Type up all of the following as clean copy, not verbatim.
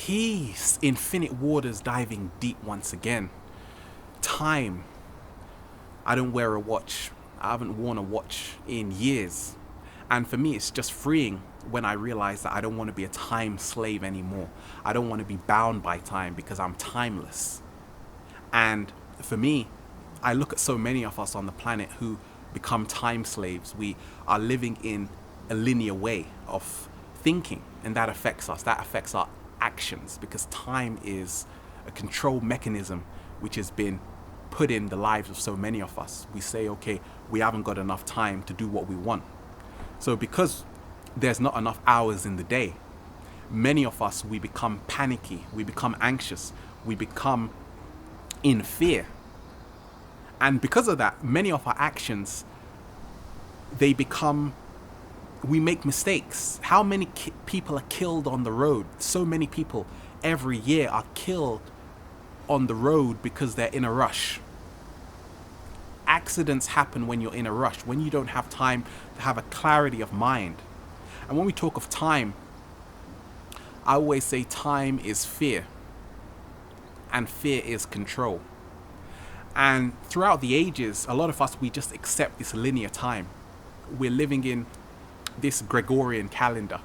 Peace, infinite waters diving deep once again. Time. I don't wear a watch. I haven't worn a watch in years. And for me, it's just freeing when I realize that I don't want to be a time slave anymore. I don't want to be bound by time because I'm timeless. And for me, I look at so many of us on the planet who become time slaves. We are living in a linear way of thinking, and that affects us. That affects our actions because time is a control mechanism which has been put in the lives of so many of us. We say, okay, we haven't got enough time to do what we want. So because there's not enough hours in the day, many of us, we become panicky, we become anxious, we become in fear. And because of that, many of our actions, we make mistakes. How many people are killed on the road? So many people every year are killed on the road because they're in a rush. Accidents happen when you're in a rush, when you don't have time to have a clarity of mind. And when we talk of time, I always say time is fear, and fear is control. And throughout the ages, a lot of us, we just accept this linear time. We're living in this Gregorian calendar,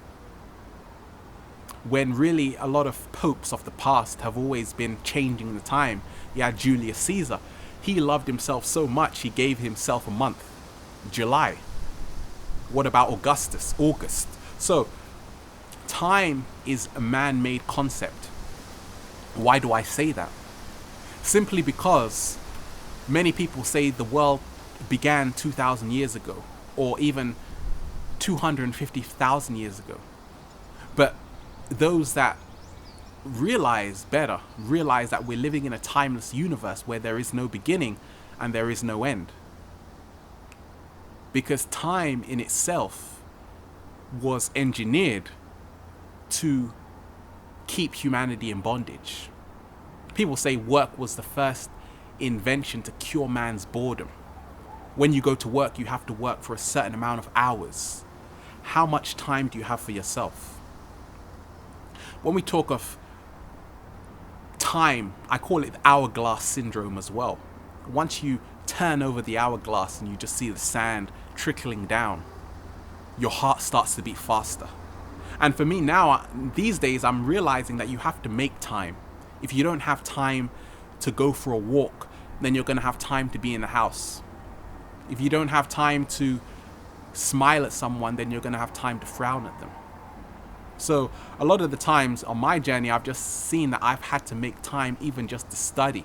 when really a lot of popes of the past have always been changing the time. You had Julius Caesar. He loved himself so much, he gave himself a month, July. What about Augustus? August. So, time is a man-made concept. Why do I say that? Simply because many people say the world began 2,000 years ago, or even 250,000 years ago. But those that realize better realize that we're living in a timeless universe where there is no beginning and there is no end. Because time in itself was engineered to keep humanity in bondage. People say work was the first invention to cure man's boredom. When you go to work, you have to work for a certain amount of hours. How much time do you have for yourself? When we talk of time, I call it the hourglass syndrome as well. Once you turn over the hourglass and you just see the sand trickling down, your heart starts to beat faster. And for me now, these days, I'm realizing that you have to make time. If you don't have time to go for a walk, then you're going to have time to be in the house. If you don't have time to smile at someone, then you're going to have time to frown at them. So a lot of the times on my journey, I've just seen that I've had to make time even just to study,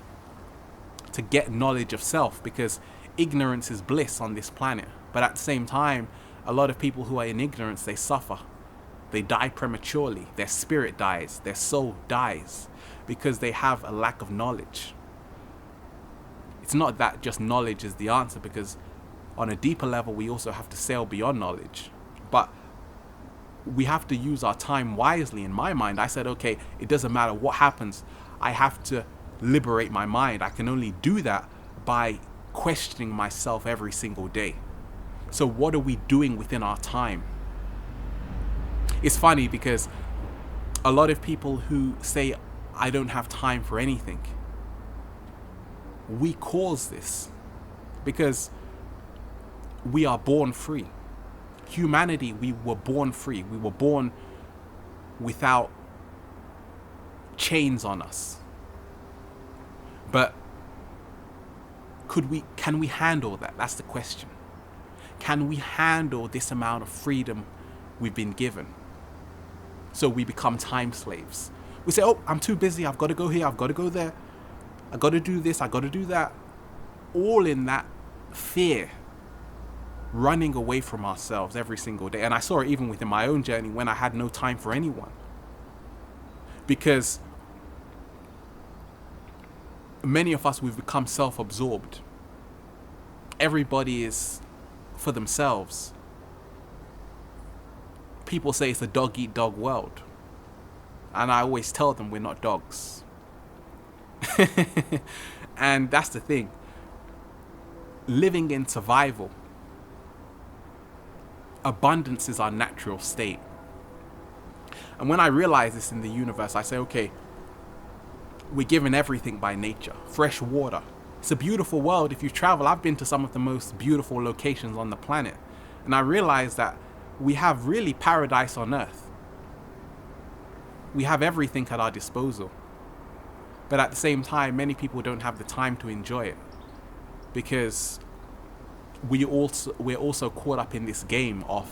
to get knowledge of self, because ignorance is bliss on this planet. But at the same time, a lot of people who are in ignorance, they suffer. They die prematurely. Their spirit dies. Their soul dies because they have a lack of knowledge. It's not that just knowledge is the answer, because on a deeper level, we also have to sail beyond knowledge. But we have to use our time wisely. In my mind, I said, okay, it doesn't matter what happens. I have to liberate my mind. I can only do that by questioning myself every single day. So what are we doing within our time? It's funny because a lot of people who say, I don't have time for anything, we cause this because we are born free. Humanity, we were born free. We were born without chains on us. But can we handle that? That's the question. Can we handle this amount of freedom we've been given? So we become time slaves. We say, oh, I'm too busy. I've got to go here. I've got to go there. I got to do this. I got to do that. All in that fear, running away from ourselves every single day. And I saw it even within my own journey when I had no time for anyone. Because many of us, we've become self-absorbed. Everybody is for themselves. People say it's a dog-eat-dog world. And I always tell them we're not dogs. And that's the thing. Living in survival, abundance is our natural state. And when I realize this in the universe, I say, okay, we're given everything by nature. Fresh water. It's a beautiful world. If you travel, I've been to some of the most beautiful locations on the planet. And I realize that we have really paradise on earth. We have everything at our disposal. But at the same time, many people don't have the time to enjoy it. Because we're also caught up in this game of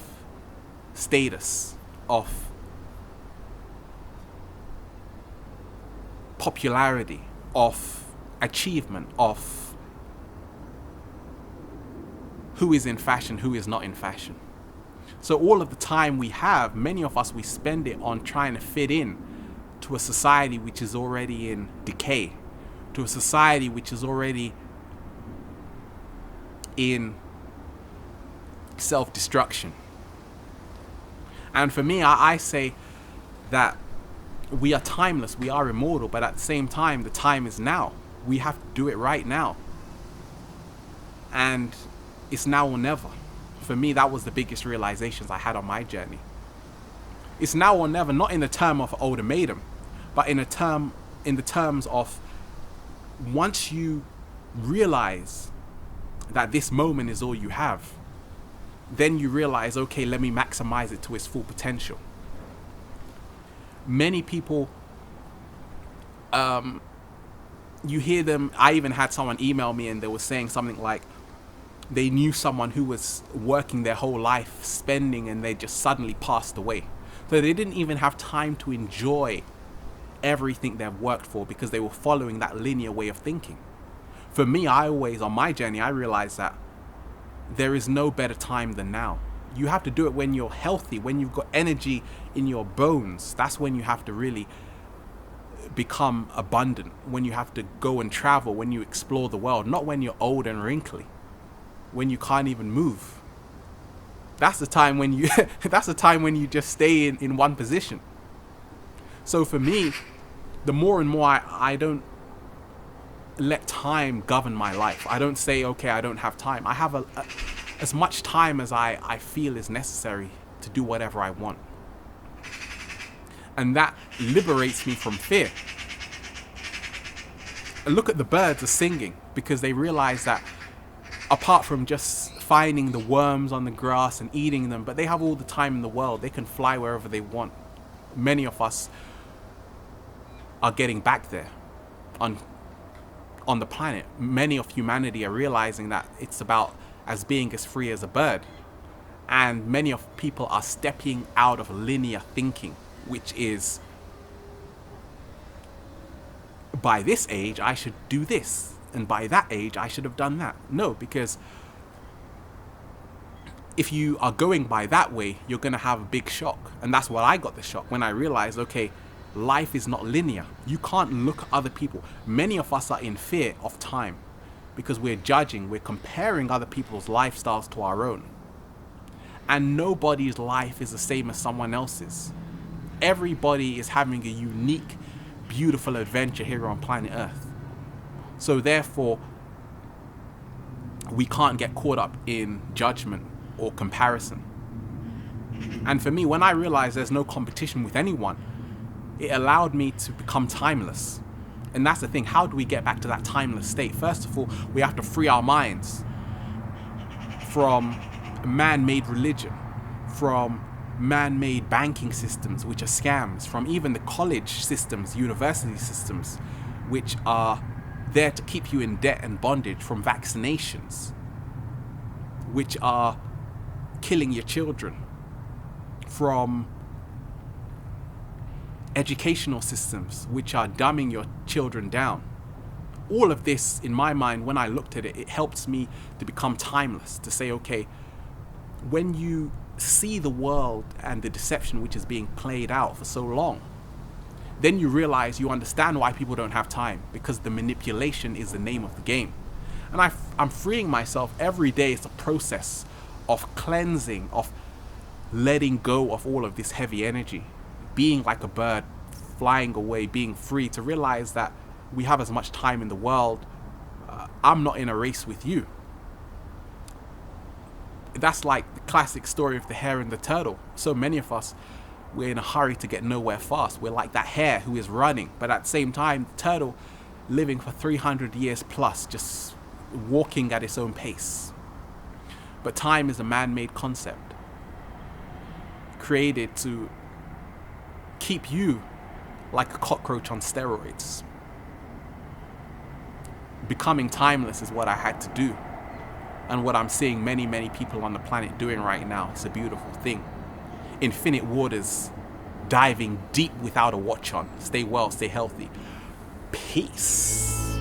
status, of popularity, of achievement, of who is in fashion, who is not in fashion. So all of the time we have, many of us, we spend it on trying to fit in to a society which is already in decay, to a society which is already in self-destruction. And for me, I say that we are timeless, we are immortal, but at the same time, the time is now. We have to do it right now. And it's now or never. For me, that was the biggest realizations I had on my journey. It's now or never, not in the term of ultimatum, but in the terms of once you realize that this moment is all you have, then you realize, okay, let me maximize it to its full potential. Many people, you hear them, I even had someone email me and they were saying something like they knew someone who was working their whole life, spending, and they just suddenly passed away. So they didn't even have time to enjoy everything they've worked for because they were following that linear way of thinking. For me, on my journey, I realized that there is no better time than now. You have to do it when you're healthy, when you've got energy in your bones. That's when you have to really become abundant, when you have to go and travel, when you explore the world, not when you're old and wrinkly, when you can't even move. That's the time when you that's the time when you just stay in one position. So for me, the more and more I don't let time govern my life. I don't say, okay, I don't have time. I have as much time as I feel is necessary to do whatever I want. And that liberates me from fear. Look at the birds are singing because they realize that apart from just finding the worms on the grass and eating them, but they have all the time in the world. They can fly wherever they want. Many of us are getting back there on the planet. Many of humanity are realizing that it's about as being as free as a bird. And many of people are stepping out of linear thinking, which is, by this age, I should do this. And by that age, I should have done that. No, because if you are going by that way, you're going to have a big shock. And that's what I got the shock when I realized, okay, life is not linear. You can't look at other people. Many of us are in fear of time because we're judging, we're comparing other people's lifestyles to our own. And nobody's life is the same as someone else's. Everybody is having a unique, beautiful adventure here on planet Earth. So therefore, we can't get caught up in judgment or comparison. And for me, when I realized there's no competition with anyone, it allowed me to become timeless. And that's the thing. How do we get back to that timeless state? First of all, we have to free our minds from man-made religion, from man-made banking systems, which are scams, from even the college systems, university systems, which are there to keep you in debt and bondage, from vaccinations, which are killing your children, from educational systems which are dumbing your children down. All of this, in my mind, when I looked at it, it helps me to become timeless, to say, okay, when you see the world and the deception which is being played out for so long, then you realize, you understand why people don't have time, because the manipulation is the name of the game. And I'm freeing myself every day. It's a process of cleansing, of letting go of all of this heavy energy, being like a bird, flying away, being free, to realize that we have as much time in the world. I'm not in a race with you. That's like the classic story of the hare and the turtle. So many of us, we're in a hurry to get nowhere fast. We're like that hare who is running, but at the same time, the turtle living for 300 years plus, just walking at its own pace. But time is a man-made concept, created to keep you like a cockroach on steroids. Becoming timeless is what I had to do, and what I'm seeing many, many people on the planet doing right now. It's a beautiful thing. Infinite waters, diving deep without a watch on. Stay well, stay healthy. Peace.